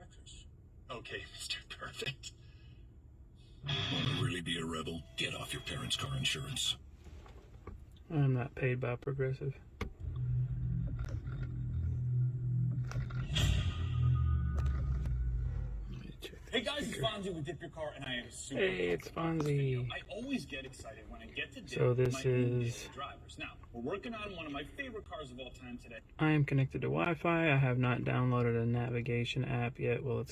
mattress. Okay, Mr. Perfect. Want to really be a rebel? Get off your parents' car insurance. I'm not paid by Progressive. Hey guys, it's Fonzie with Dip Your Car, and I am super. Hey, it's Fonzie. I always get excited when I get to dip So this my is. drivers. Now, we're working on one of my favorite cars of all time today. I am connected to Wi-Fi. I have not downloaded a navigation app yet. Well,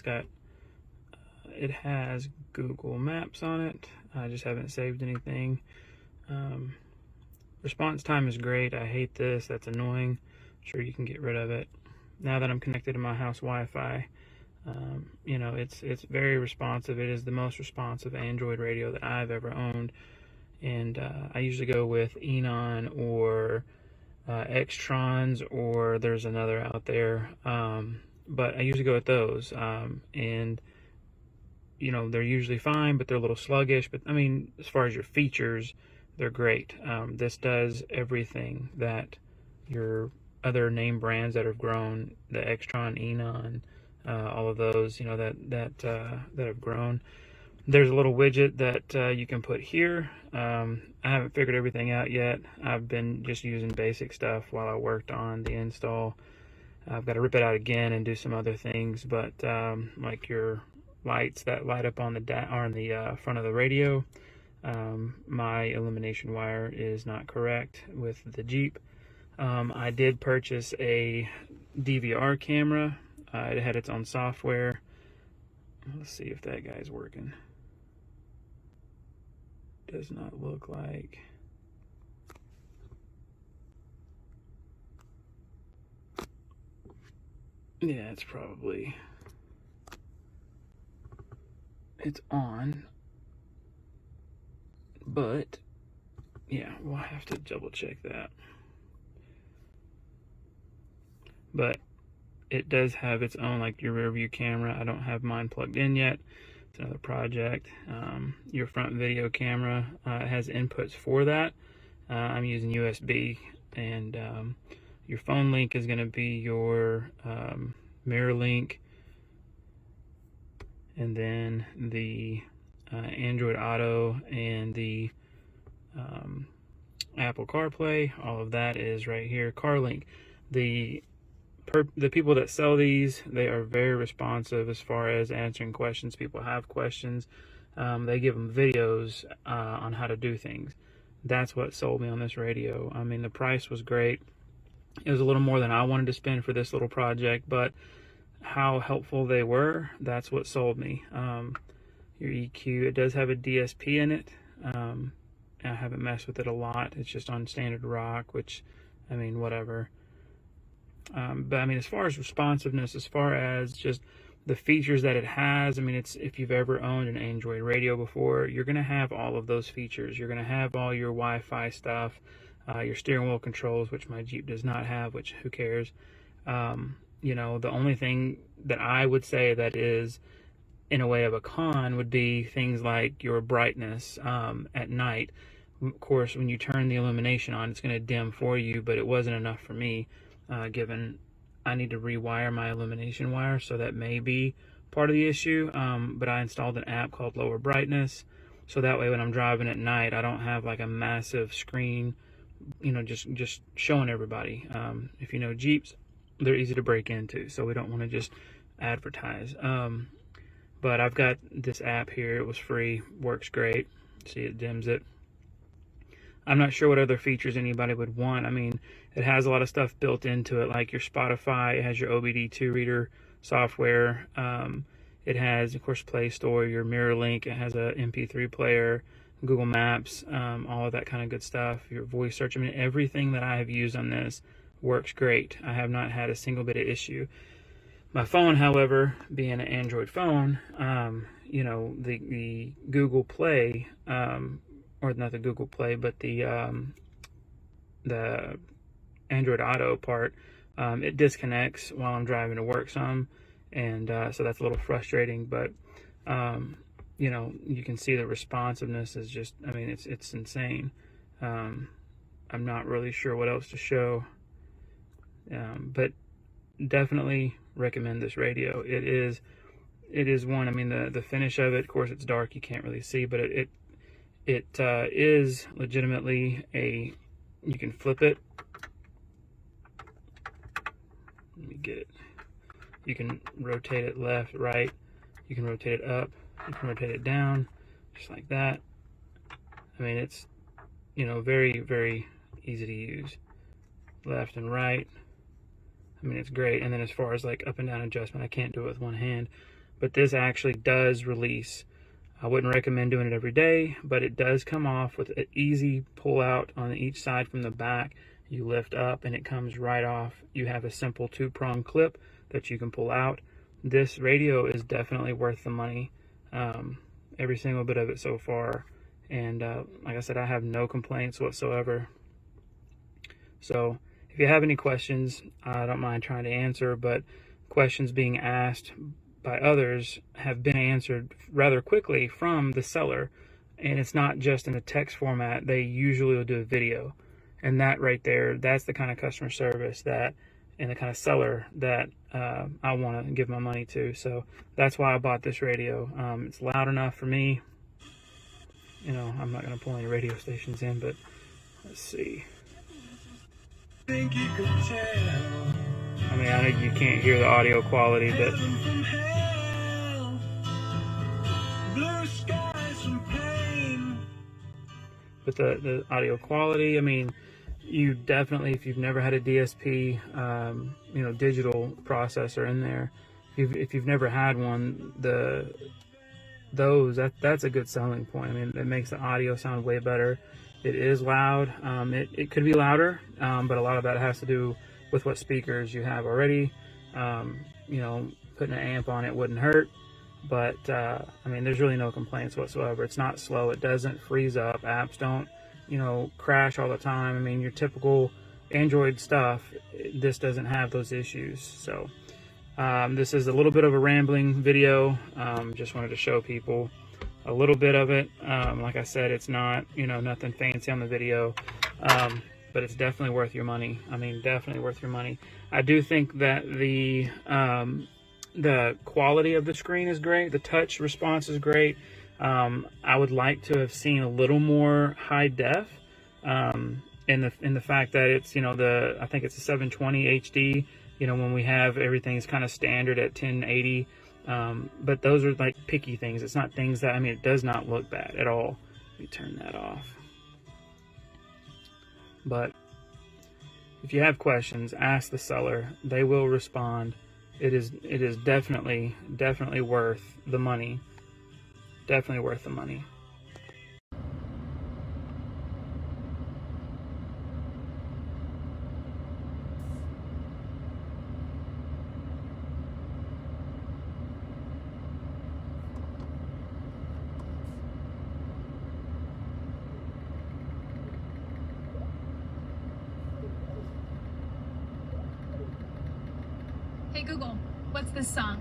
it has Google Maps on it. I just haven't saved anything. Response time is great. I hate this. That's annoying. I'm sure you can get rid of it. Now that I'm connected to my house Wi-Fi, you know, it's very responsive. It is the most responsive Android radio that I've ever owned. And I usually go with Enon or Extrons, or there's another out there. But I usually go with those. And you know, they're usually fine, but they're a little sluggish. But I mean, as far as your features, they're great. This does everything that your other name brands that have grown, the Extron, Enon, all of those, you know, that have grown. There's a little widget that you can put here. I haven't figured everything out yet. I've been just using basic stuff while I worked on the install. I've got to rip it out again and do some other things, but like your lights that light up on the front of the radio. My illumination wire is not correct with the Jeep. I did purchase a DVR camera. It had its own software. Let's see if that guy's working. Does not look like. Yeah, it's on, but yeah, we'll have to double check that. But it does have its own, like your rear view camera. I don't have mine plugged in yet. It's another project. Your front video camera has inputs for that. I'm using USB, and your phone link is going to be your mirror link, and then the Android Auto and the Apple CarPlay. All of that is right here. CarLink. The people that sell these, they are very responsive as far as answering questions. People have questions. They give them videos on how to do things. That's what sold me on this radio. I mean, the price was great. It was a little more than I wanted to spend for this little project, but how helpful they were, that's what sold me. Your EQ, it does have a DSP in it. I haven't messed with it a lot. It's just on standard rock, which, I mean, whatever. But I mean, as far as responsiveness, as far as just the features that it has, I mean, it's, if you've ever owned an Android radio before, you're going to have all of those features. You're going to have all your Wi-Fi stuff, your steering wheel controls, which my Jeep does not have, which who cares? You know, the only thing that I would say that is in a way of a con would be things like your brightness at night. Of course, when you turn the illumination on, it's going to dim for you, but it wasn't enough for me. Given I need to rewire my illumination wire, so that may be part of the issue. But I installed an app called Lower Brightness, so that way when I'm driving at night, I don't have like a massive screen, you know, just showing everybody. If you know Jeeps, they're easy to break into, so we don't want to just advertise. But I've got this app here. It was free, works great. See, it dims it. I'm not sure what other features anybody would want. I mean, it has a lot of stuff built into it, like your Spotify. It has your OBD2 reader software. It has, of course, Play Store, your Mirror Link. It has a MP3 player, Google Maps, all of that kind of good stuff. Your voice search. I mean, everything that I have used on this works great. I have not had a single bit of issue. My phone, however, being an Android phone, you know, the Google Play, or not the Google Play, but the Android Auto part, it disconnects while I'm driving to work some, and so that's a little frustrating. But you know, you can see the responsiveness is just, I mean, it's insane. I'm not really sure what else to show, but definitely recommend this radio. It is it is one. I mean, the finish of it, of course, it's dark, you can't really see, but it is legitimately a, you can flip it. Let me get it. You can rotate it left, right. You can rotate it up. You can rotate it down, just like that. I mean, it's, you know, very, very easy to use. Left and right. I mean, it's great. And then as far as like up and down adjustment, I can't do it with one hand. But this actually does release. I wouldn't recommend doing it every day, but it does come off with an easy pull out on each side from the back. You lift up and it comes right off. You have a simple 2-prong clip that you can pull out. This radio is definitely worth the money. Every single bit of it so far. And like I said, I have no complaints whatsoever. So if you have any questions, I don't mind trying to answer, but questions being asked by others have been answered rather quickly from the seller. And it's not just in a text format. They usually will do a video. And that right there, that's the kind of customer service that, and the kind of seller that I want to give my money to. So that's why I bought this radio. It's loud enough for me. You know, I'm not going to pull any radio stations in, but let's see. Think you could tell. I mean, I know you can't hear the audio quality, but Heaven from hell. Blue skies from pain. with the audio quality, I mean, you definitely, if you've never had a DSP, you know, digital processor in there, if you've never had one, that's a good selling point. I mean, it makes the audio sound way better. It is loud. It could be louder, but a lot of that has to do with what speakers you have already. You know, putting an amp on it wouldn't hurt, but I mean, there's really no complaints whatsoever. It's not slow. It doesn't freeze up. Apps don't, you know, crash all the time. I mean, your typical Android stuff, this doesn't have those issues. So this is a little bit of a rambling video. Just wanted to show people a little bit of it. Like I said, it's not, you know, nothing fancy on the video, but it's definitely worth your money. I mean, definitely worth your money. I do think that the quality of the screen is great. The touch response is great. I would like to have seen a little more high def, in the fact that it's, you know, I think it's a 720 HD, you know, when we have everything's kind of standard at 1080. But those are like picky things. It's not things that, I mean, it does not look bad at all. Let me turn that off. But if you have questions, ask the seller. They will respond. It is definitely worth the money. Definitely worth the money. Hey Google, what's this song?